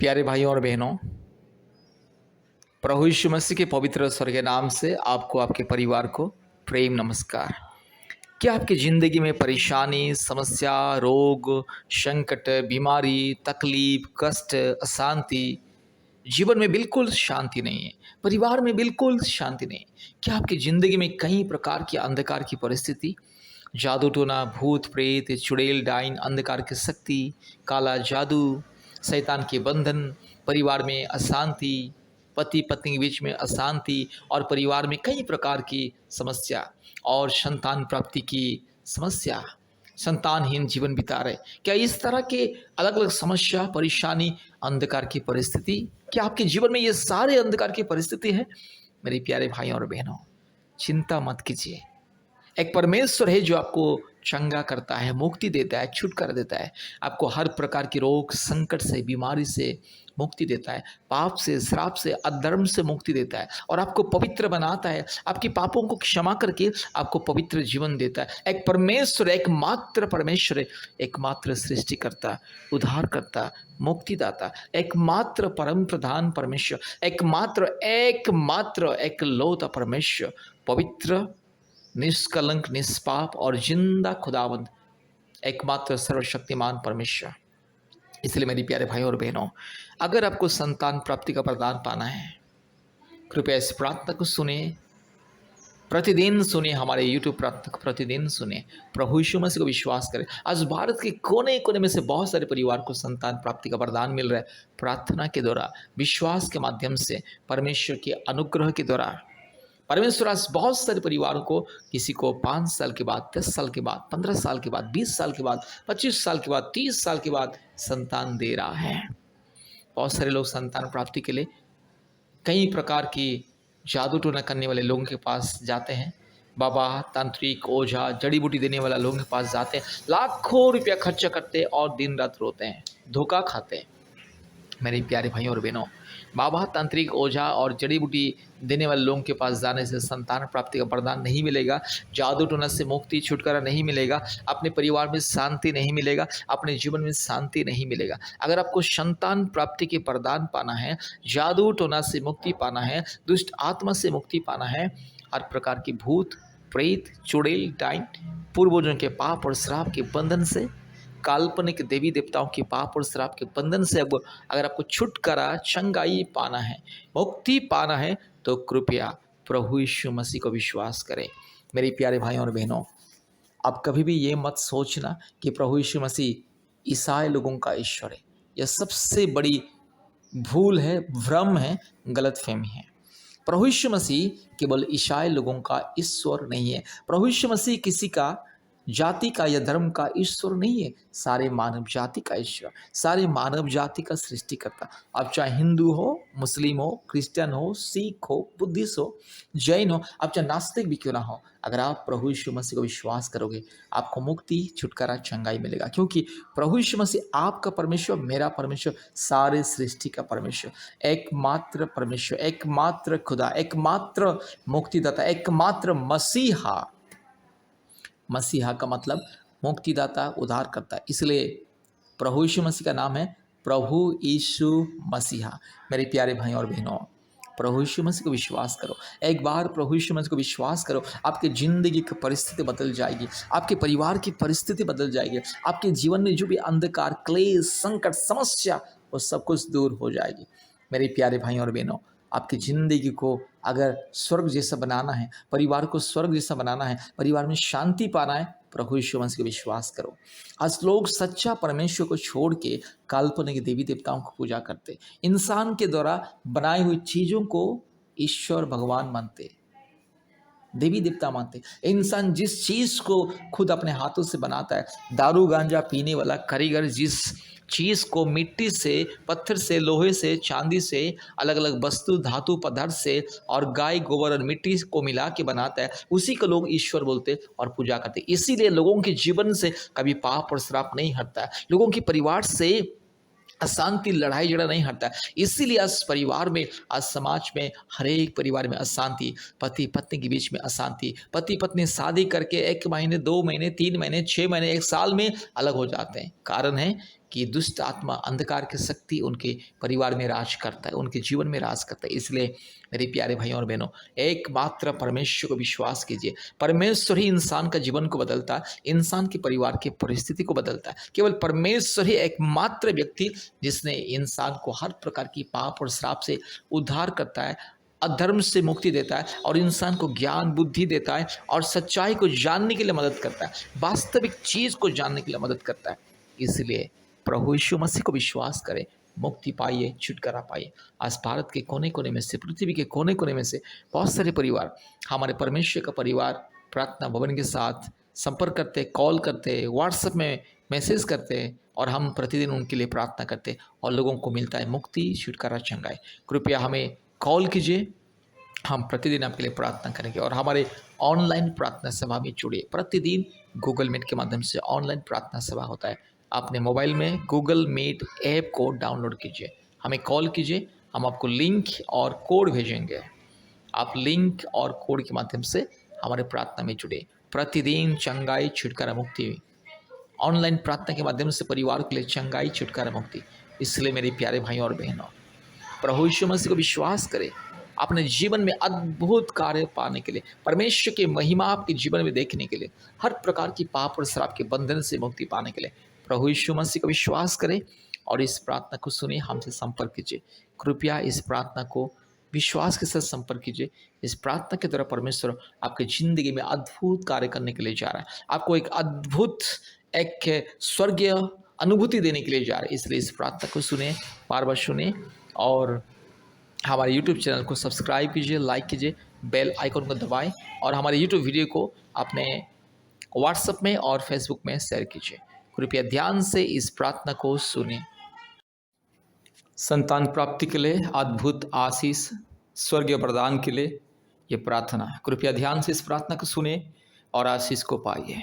प्यारे भाइयों और बहनों, प्रभु यीशु मसीह के पवित्र स्वर्ग के नाम से आपको, आपके परिवार को प्रेम नमस्कार। क्या आपकी ज़िंदगी में परेशानी, समस्या, रोग, संकट, बीमारी, तकलीफ, कष्ट, अशांति, जीवन में बिल्कुल शांति नहीं है, परिवार में बिल्कुल शांति नहीं है? क्या आपकी ज़िंदगी में कई प्रकार की अंधकार की परिस्थिति, जादू टोना, भूत प्रेत, चुड़ैल डाइन, अंधकार की शक्ति, काला जादू, शैतान के बंधन, परिवार में अशांति, पति पत्नी के बीच में अशांति और परिवार में कई प्रकार की समस्या और संतान प्राप्ति की समस्या, संतानहीन जीवन बिता रहे, क्या इस तरह के अलग अलग समस्या, परेशानी, अंधकार की परिस्थिति, क्या आपके जीवन में ये सारे अंधकार की परिस्थिति है? मेरे प्यारे भाइयों और बहनों, चिंता मत कीजिए। एक परमेश्वर है जो आपको चंगा करता है, मुक्ति देता है, छुटकारा देता है, आपको हर प्रकार की रोग, संकट से, बीमारी से मुक्ति देता है, पाप से, श्राप से, अधर्म से मुक्ति देता है और आपको पवित्र बनाता है, आपके पापों को क्षमा करके आपको पवित्र जीवन देता है। एक परमेश्वर, एकमात्र परमेश्वर, एकमात्र सृष्टिकर्ता, उद्धारकर्ता, मुक्तिदाता, एकमात्र परम प्रधान परमेश्वर, एकमात्र एकलौता परमेश्वर, पवित्र, निष्कलंक, निष्पाप और जिंदा खुदावंद, एकमात्र सर्वशक्तिमान परमेश्वर। इसलिए मेरी प्यारे भाइयों और बहनों, अगर आपको संतान प्राप्ति का वरदान पाना है, कृपया इस प्रार्थना को सुने, प्रतिदिन सुने, हमारे YouTube प्रार्थना को प्रतिदिन सुने, प्रभु यीशु मसीह को विश्वास करें। आज भारत के कोने कोने में से बहुत सारे परिवार को संतान प्राप्ति का वरदान मिल रहा है, प्रार्थना के द्वारा, विश्वास के माध्यम से, परमेश्वर के अनुग्रह के द्वारा। परमेश्वर आज बहुत सारे परिवारों को, किसी को 5 साल के बाद, 10 साल के बाद, 15 साल के बाद, 20 साल के बाद, 25 साल के बाद, 30 साल के बाद संतान दे रहा है। बहुत सारे लोग संतान प्राप्ति के लिए कई प्रकार की जादू टोना करने वाले लोगों के पास जाते हैं, बाबा, तांत्रिक, ओझा, जड़ी बूटी देने वाला लोगों के पास जाते हैं, लाखों रुपया खर्चा करते हैं और दिन रात रोते हैं, धोखा खाते हैं। मेरे प्यारे भाइयों और बहनों, बाबा, तांत्रिक, ओझा और जड़ी बूटी देने वाले लोगों के पास जाने से संतान प्राप्ति का वरदान नहीं मिलेगा, जादू टोना से मुक्ति, छुटकारा नहीं मिलेगा, अपने परिवार में शांति नहीं मिलेगा, अपने जीवन में शांति नहीं मिलेगा। अगर आपको संतान प्राप्ति के वरदान पाना है, जादू टोना से मुक्ति पाना है, दुष्ट आत्मा से मुक्ति पाना है, हर प्रकार की भूत प्रेत, चुड़ैल डाइन, पूर्वजों के पाप और श्राप के बंधन से, काल्पनिक देवी देवताओं के पाप और श्राप के बंधन से अगर आपको छुटकारा, चंगाई पाना है, मुक्ति पाना है, तो कृपया प्रभु यीशु मसीह को विश्वास करें। मेरे प्यारे भाइयों और बहनों, आप कभी भी ये मत सोचना कि प्रभु यीशु मसीह ईसाई लोगों का ईश्वर है। यह सबसे बड़ी भूल है, भ्रम है, गलतफहमी है। प्रभु यीशु मसीह केवल ईसाई लोगों का ईश्वर नहीं है। प्रभु यीशु मसीह किसी का जाति का या धर्म का ईश्वर नहीं है, सारे मानव जाति का ईश्वर, सारे मानव जाति का सृष्टिकर्ता। आप चाहे हिंदू हो, मुस्लिम हो, क्रिश्चियन हो, सिख हो, बुद्धिस्ट हो, जैन हो, आप चाहे नास्तिक भी क्यों ना हो, अगर आप प्रभु यीशु मसीह को विश्वास करोगे, आपको मुक्ति, छुटकारा, चंगाई मिलेगा। क्योंकि प्रभु यीशु मसीह आपका परमेश्वर, मेरा परमेश्वर, सारे सृष्टि का परमेश्वर, एकमात्र परमेश्वर, एकमात्र खुदा, एकमात्र मुक्तिदाता, एकमात्र मसीहा। मसीहा का मतलब मुक्तिदाता, उद्धार करता है। इसलिए प्रभु यीशु मसीह का नाम है प्रभु यीशु मसीहा। मेरे प्यारे भाइयों और बहनों, प्रभु यीशु मसीह को विश्वास करो। एक बार प्रभु यीशु मसीह को विश्वास करो, आपके जिंदगी की परिस्थिति बदल जाएगी, आपके परिवार की परिस्थिति बदल जाएगी, आपके जीवन में जो भी अंधकार, क्लेश, संकट, समस्या, वो सब कुछ दूर हो जाएगी। मेरे प्यारे भाइयों और बहनों, आपकी ज़िंदगी को अगर स्वर्ग जैसा बनाना है, परिवार को स्वर्ग जैसा बनाना है, परिवार में शांति पाना है, प्रभु यीशु मसीह को विश्वास करो। आज लोग सच्चा परमेश्वर को छोड़ के काल्पनिक देवी देवताओं को पूजा करते, इंसान के द्वारा बनाई हुई चीज़ों को ईश्वर, भगवान मानते, देवी देवता मानते। इंसान जिस चीज़ को खुद अपने हाथों से बनाता है, दारू गांजा पीने वाला कारीगर जिस चीज़ को मिट्टी से, पत्थर से, लोहे से, चांदी से, अलग अलग वस्तु, धातु पदार्थ से और गाय, गोबर और मिट्टी को मिला के बनाता है, उसी को लोग ईश्वर बोलते और पूजा करते। इसीलिए लोगों के जीवन से कभी पाप और श्राप नहीं हटता है, लोगों के परिवार से अशांति, लड़ाई झगड़ा नहीं हटता है। इसीलिए आज परिवार में, आज समाज में, हर एक परिवार में अशांति, पति पत्नी के बीच में अशांति, पति पत्नी शादी करके 1 महीने, 2 महीने, 3 महीने, 6 महीने, 1 साल में अलग हो जाते हैं। कारण है कि दुष्ट आत्मा, अंधकार की शक्ति उनके परिवार में राज करता है, उनके जीवन में राज करता है। इसलिए मेरे प्यारे भाइयों और बहनों, एकमात्र परमेश्वर को विश्वास कीजिए। परमेश्वर ही इंसान का जीवन को बदलता है, इंसान के परिवार की परिस्थिति को बदलता है। केवल परमेश्वर ही एकमात्र व्यक्ति जिसने इंसान को हर प्रकार की पाप और श्राप से उद्धार करता है, अधर्म से मुक्ति देता है और इंसान को ज्ञान बुद्धि देता है और सच्चाई को जानने के लिए मदद करता है, वास्तविक चीज़ को जानने के लिए मदद करता है। इसलिए प्रभु यीशु मसीह को विश्वास करें, मुक्ति पाइए, छुटकारा पाइए। आज भारत के कोने कोने में से, पृथ्वी के कोने कोने में से बहुत सारे परिवार हमारे परमेश्वर का परिवार प्रार्थना भवन के साथ संपर्क करते, कॉल करते, व्हाट्सएप में मैसेज करते और हम प्रतिदिन उनके लिए प्रार्थना करते और लोगों को मिलता है मुक्ति, छुटकारा, चंगाई। कृपया हमें कॉल कीजिए, हम प्रतिदिन आपके लिए प्रार्थना करेंगे और हमारे ऑनलाइन प्रार्थना सभा में जुड़िए। प्रतिदिन गूगल मीट के माध्यम से ऑनलाइन प्रार्थना सभा होता है। अपने मोबाइल में गूगल मीट ऐप को डाउनलोड कीजिए, हमें कॉल कीजिए, हम आपको लिंक और कोड भेजेंगे। आप लिंक और कोड के माध्यम से हमारे प्रार्थना में जुड़े। प्रतिदिन चंगाई, छुटकारा, मुक्ति, ऑनलाइन प्रार्थना के माध्यम से परिवार के लिए चंगाई, छुटकारा, मुक्ति। इसलिए मेरे प्यारे भाइयों और बहनों, प्रभु यीशु मसीह को विश्वास करें। अपने जीवन में अद्भुत कार्य पाने के लिए, परमेश्वर की महिमा आपके जीवन में देखने के लिए, हर प्रकार की पाप और श्राप के बंधन से मुक्ति पाने के लिए प्रभु यीशु मसीह को विश्वास करें और इस प्रार्थना को सुनिए, हमसे संपर्क कीजिए। कृपया इस प्रार्थना को विश्वास के साथ संपर्क कीजिए। इस प्रार्थना के द्वारा परमेश्वर आपकी जिंदगी में अद्भुत कार्य करने के लिए जा रहा है, आपको एक अद्भुत, एक स्वर्गीय अनुभूति देने के लिए जा रहा है। इसलिए इस प्रार्थना को सुने, बार बार सुने और हमारे YouTube चैनल को सब्सक्राइब कीजिए, लाइक कीजिए, बेल आइकन को दबाएं और हमारे YouTube वीडियो को अपने WhatsApp में और Facebook में शेयर कीजिए। कृपया ध्यान से इस प्रार्थना को सुनें। संतान प्राप्ति के लिए, अद्भुत आशीष, स्वर्गीय वरदान के लिए ये प्रार्थना है। कृपया ध्यान से इस प्रार्थना को सुने और आशीष को पाइए।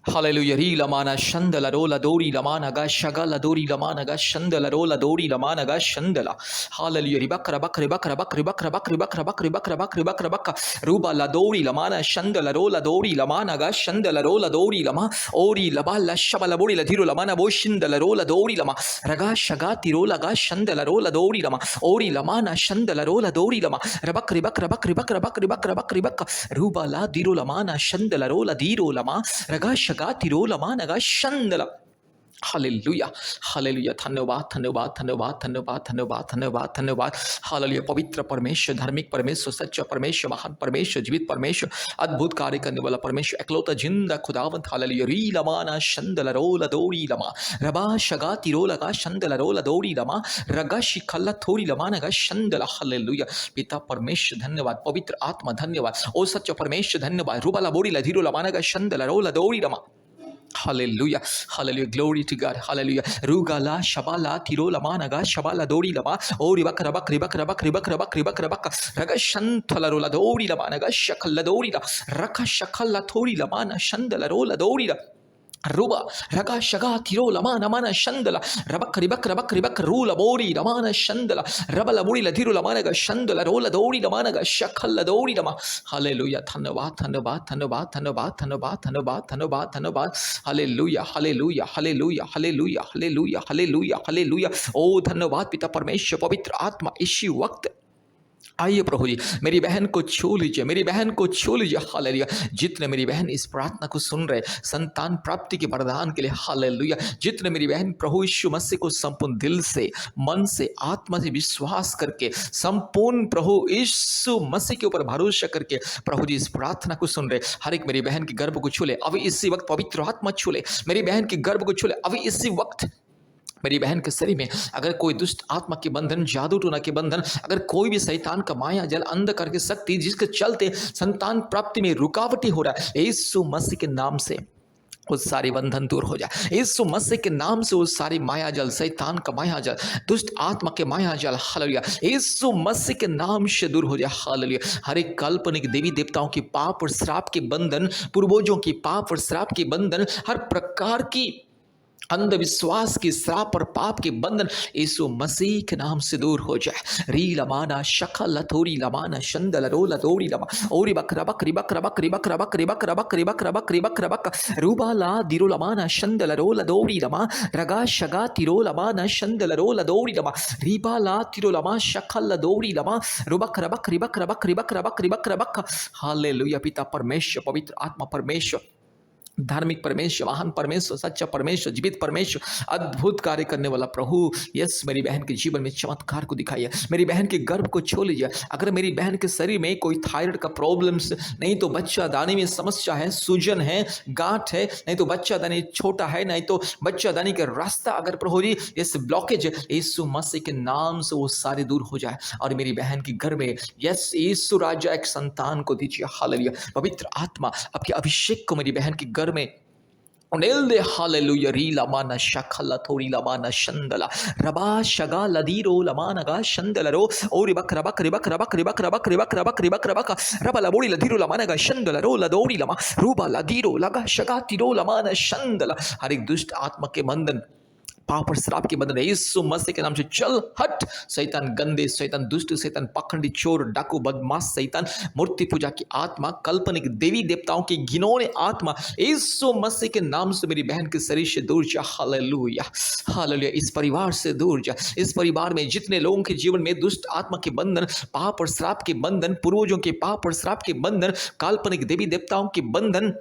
Hallelujah. Ri lamana shandala rola dori lamana ga shagala dori lamana ga shandala rola dori lamana ga shandala. Hallelujah. Ribakra bakri bakra bakri bakra bakri bakra bakri bakra bakri bakra bakra ruba la dori lamana shandala rola dori lamana ga shandala rola dori lama ori labala shabala bori la dhiru lamana bo shindala rola dori lama raga shagati rola ga shandala rola dori lama ori lamana shandala rola dori lama rabakri bakra bakri bakra bakri bakra bakri bakra ruba la dhiru lamana shandala rola dhiru lama raga Shagati lama naga shandala. Hallelujah, hallelujah. धन्यवाद, धन्यवाद, धन्यवाद, धन्यवाद, धन्यवाद, धन्यवाद, धन्यवाद। Hallelujah. पवित्र परमेश्वर, धार्मिक परमेश्वर, सच्चा परमेश्वर, महान परमेश्वर, जीवित परमेश्वर, अद्भुत कार्य करने वाला परमेश्वर, एकलौता जिंदा खुदावंत। हालेलुया। री लमाना शंदल रोला दौड़ी लमा रबा शगाती रोला का शंदल रोला दौड़ी लमा रगा शिखल्ला थोड़ी लमाना का शंदल। हालेलुया। पिता परमेश्वर धन्यवाद, पवित्र आत्मा धन्यवाद, ओ सच्चा परमेश्वर धन्यवाद। रुबाला बोड़ी लधीरो लमाना का शंदल रोला दौड़ी लमा। Hallelujah, hallelujah, glory to God, hallelujah. Rugala, Shabala, Tirola, Managa, Shabala, Dori Lama, Ori Bakrabak, Ribakrabak, Ribakrabak, Ribakrabak, Ragashantala, Dori Lamanaga, Shakala Dori, Raka Shakala Tori Lamana, Shandala, Rola Dori. Ruba, Raga Shaga, Tiro, Lamana, Mana, Shandala, Rabakri Bakra Bakri Bakra, Rula, Bori, Lamana, Shandala, Rabala Bori, La Tiro, Lamanaga, Shandala, Rola, Dori, Lamanaga, Shakala, Dori, Lama. Hallelujah, Thanabat, Thanabat, Thanabat, Thanabat, Thanabat, Thanabat, Thanabat, Thanabat. Hallelujah, Hallelujah, Hallelujah, Hallelujah, Hallelujah, Hallelujah, Hallelujah. Oh, धन्यवाद पिता परमेश्वर, पवित्र आत्मा, इसी वक्त आइए प्रभु जी, मेरी बहन को छू लीजिए, मेरी बहन को छू लीजिए। हालेलुया। जितने मेरी बहन इस प्रार्थना को सुन रहे संतान प्राप्ति के वरदान के लिए, हालेलुया। जितने मेरी बहन प्रभु यीशु मसीह को संपूर्ण दिल से, मन से, आत्मा से विश्वास करके, संपूर्ण प्रभु यीशु मसीह के ऊपर भरोसा करके प्रभु जी इस प्रार्थना को सुन रहे, हर एक मेरी बहन के गर्भ को छू ले अभी इसी वक्त। पवित्र आत्मा छू ले मेरी बहन के गर्भ को, छू ले अभी इसी वक्त। मेरी बहन के शरीर में अगर कोई दुष्ट आत्मा के बंधन, जादू टोना के बंधन, अगर कोई भी शैतान का माया जल, अंधकार की शक्ति जिसके चलते संतान प्राप्ति में रुकावटी हो रहा है, यीशु मसीह के नाम से वो सारे बंधन दूर हो जाए। यीशु मसीह के नाम से वो सारी माया जल, शैतान का माया जल, दुष्ट आत्मा के माया जल, हालेलुया, यीशु मसीह के नाम से दूर हो जाए। हालेलुया। हर एक काल्पनिक देवी देवताओं की पाप और श्राप के बंधन, पूर्वजों की पाप और श्राप के बंधन, हर प्रकार की अंधविश्वास की श्राप और पाप के बंधन यीशु मसीह के नाम से दूर हो जाए। री लमाना शखा लथोरी लमाना शंदल रो लदोरी लमा ओरी बक रबक रिबक रबक रिबक रबक रिबक रबक रिबक रबक रिबक रबक रूबा ला दिरो लमाना शंदल रो लदोरी लमा रगा शगा तिरो लमाना शंदल रो लदोरी लमा रीबा ला तिरो लमा शखा लदोरी लमा रुबक रबक रिबक रबक रिबक रबक रिबक रबक। हालेलुया। पिता परमेश्वर, पवित्र आत्मा परमेश्वर, धार्मिक परमेश्वर, महान परमेश्वर, सच्चा परमेश्वर, जीवित परमेश्वर, अद्भुत कार्य करने वाला प्रभु, यस मेरी बहन के जीवन में चमत्कार को दिखाइए। मेरी बहन के गर्भ को छू लीजिए। अगर मेरी बहन के शरीर में कोई थायराइड का प्रॉब्लम्स, नहीं तो बच्चा दानी में समस्या है, सूजन है, गांठ है, नहीं तो बच्चा दानी छोटा है, नहीं तो बच्चा दानी का रास्ता अगर प्रभु जी इस ब्लॉकेज यीशु मसीह के नाम से वो सारे दूर हो जाए और मेरी बहन के घर में यस यीशु राजा एक संतान को दीजिए। हालेलुया। पवित्र आत्मा आपके अभिषेक को मेरी बहन के घर में उनेल दे। हालेलुया। री लमाना शखला थोड़ी लमाना शंदला रबा शगा लदीरो लमानगा शंदलरो ओरी बक रबक रिबक रबक रिबक रबक रिबक रबक रिबक रबक रबा लबोड़ी लदीरो लमानगा शंदलरो लदोड़ी लमा रूबा लदीरो लगा शगा तिरो लमाना शंदला। हर एक दुष्ट आत्मा के बंधन, पाप और श्राप के बंधन यीशु मसीह के नाम से चल हट। शैतान गंदे, शैतान दुष्ट, शैतान पखंडी, चोर, डाकू, बदमाश, शैतान मूर्ति पूजा की आत्मा, काल्पनिक देवी देवताओं की घिनौनी आत्मा यीशु मसीह के नाम से मेरी बहन के शरीर से दूर जा। हालेलुया। हालेलुया। इस परिवार से दूर जा। इस परिवार में जितने लोगों के जीवन में दुष्ट आत्मा के बंधन, पाप और श्राप के बंधन, पूर्वजों के पाप और श्राप के बंधन, काल्पनिक देवी देवताओं के बंधन,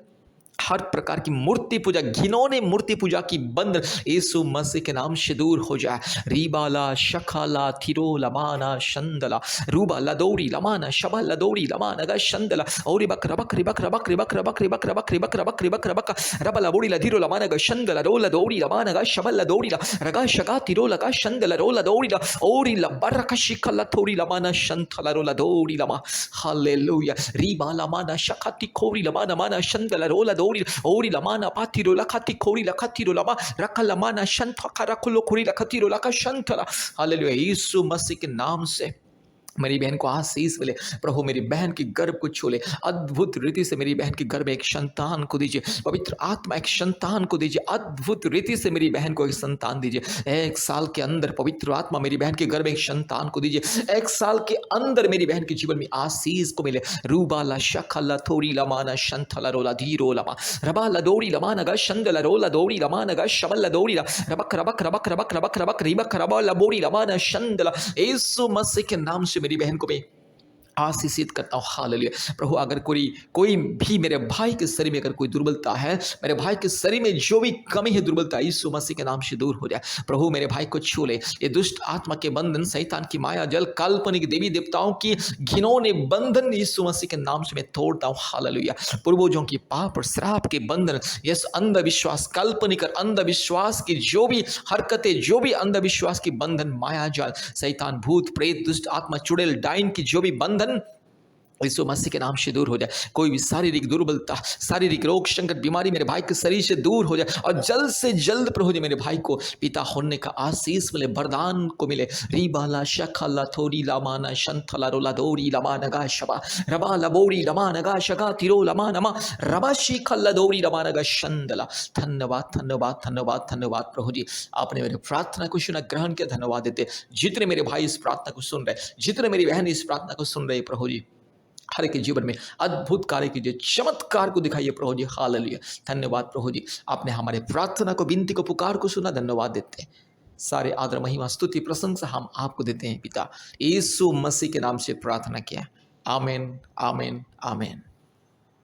हर प्रकार की मूर्ति पूजा, घिनौने मूर्ति पूजा की बंधन यीशु मसीह के नाम से दूर हो जाए। रीबाला शखाला थिरो लमाना शंदला रूबा लदौड़ी लमाना शबा लदौड़ी लमाना गा शंदला और बक रबक रिबक रबक रिबक रबक रिबक रबक रिबक रबक रिबक रबक रबा लबोड़ी लधिरो लमाना गा शंदला रो लदौड़ी लमाना गा शबा लदौड़ी रगा शगा तिरो लगा शंदला रो लदौड़ी ओरी लबरका शिखला थोड़ी लमाना शंथला रो लदौड़ी लमा। हालेलुया। रीबा लमाना शखाती खोरी लमाना माना शंदला रो लदौड़ी ओरी लमाना पातिरो लखाती खोरी लखातीरो लमा रखा लमाना शंथ खरखुलो खोरी लखातीरो लखा शंथला। हालेलुया। यीशु मसीह के नाम से मेरी बहन को आशीष मिले। प्रभु मेरी बहन की गर्भ को छू ले। अद्भुत रीति से मेरी बहन के गर्भ में एक संतान को दीजिए। पवित्र आत्मा एक संतान को दीजिए। अद्भुत रीति से मेरी बहन को एक संतान दीजिए। 1 साल के अंदर पवित्र आत्मा मेरी बहन के गर्भ में एक संतान को दीजिए। 1 साल के अंदर मेरी बहन के जीवन में आशीष को मिले। रूबाला शखला थोड़ी लमाना शंथला रोला धीरो लमा रबा लदोड़ी लमाना गा शंदला रोला दौड़ी लमाना गा शबल लदोड़ी रबक रबक रबक रबक रबक रबक रिबक रबा लबोड़ी लमाना शंदला। यीशु मसीह के नाम से मेरी बहन को मैं आशीषित करता हूँ। हालेलुया। प्रभु अगर कोई भी मेरे भाई के शरीर में अगर कोई दुर्बलता है, मेरे भाई के शरीर में जो भी कमी है, दुर्बलता यीशु मसीह के नाम से दूर हो जाए। प्रभु मेरे भाई को छू ले। ये दुष्ट आत्मा के बंधन, शैतान की माया जल, काल्पनिक देवी देवताओं की घिनौने बंधन यीशु मसीह के नाम से मैं तोड़ता हूँ। हालेलुया। पूर्वजों की पाप और श्राप के बंधन, यस अंधविश्वास, काल्पनिक और अंधविश्वास की जो भी हरकतें, जो भी अंधविश्वास की बंधन, माया जाल, शैतान, भूत, प्रेत, दुष्ट आत्मा, चुड़ैल, डाइन की जो भी बंधन यीशु मसीह के नाम से दूर हो जाए। कोई भी शारीरिक दुर्बलता, शारीरिक रोग, संकट, बीमारी मेरे भाई के शरीर से दूर हो जाए और जल्द से जल्द प्रभु जी मेरे भाई को पिता होने का आशीष मिले, वरदान को मिले। रीबाला शखला थोड़ी लमाना शंथला रोला दौड़ी लमाना गा शबा रबा लबोड़ी लमाना गा शगा तिरो लमाना मा रबा शिखला दौड़ी लमाना गा शंदला। धन्यवाद धन्यवाद धन्यवाद धन्यवाद प्रभु जी, आपने मेरे प्रार्थना को सुना, ग्रहण किया। धन्यवाद देते जितने मेरे भाई इस प्रार्थना को सुन रहे, जितने मेरी बहन इस प्रार्थना को सुन रहे, प्रभु जी हर एक के जीवन में अद्भुत कार्य कीजिए, चमत्कार को दिखाइए प्रभु जी। हालेलुया। धन्यवाद प्रभु जी, आपने हमारे प्रार्थना को, विनती को, पुकार को सुना। धन्यवाद देते हैं। सारे आदर, महिमा, स्तुति, प्रशंसा हम आपको देते हैं पिता। यीशु मसीह के नाम से प्रार्थना किया। आमीन आमीन आमीन।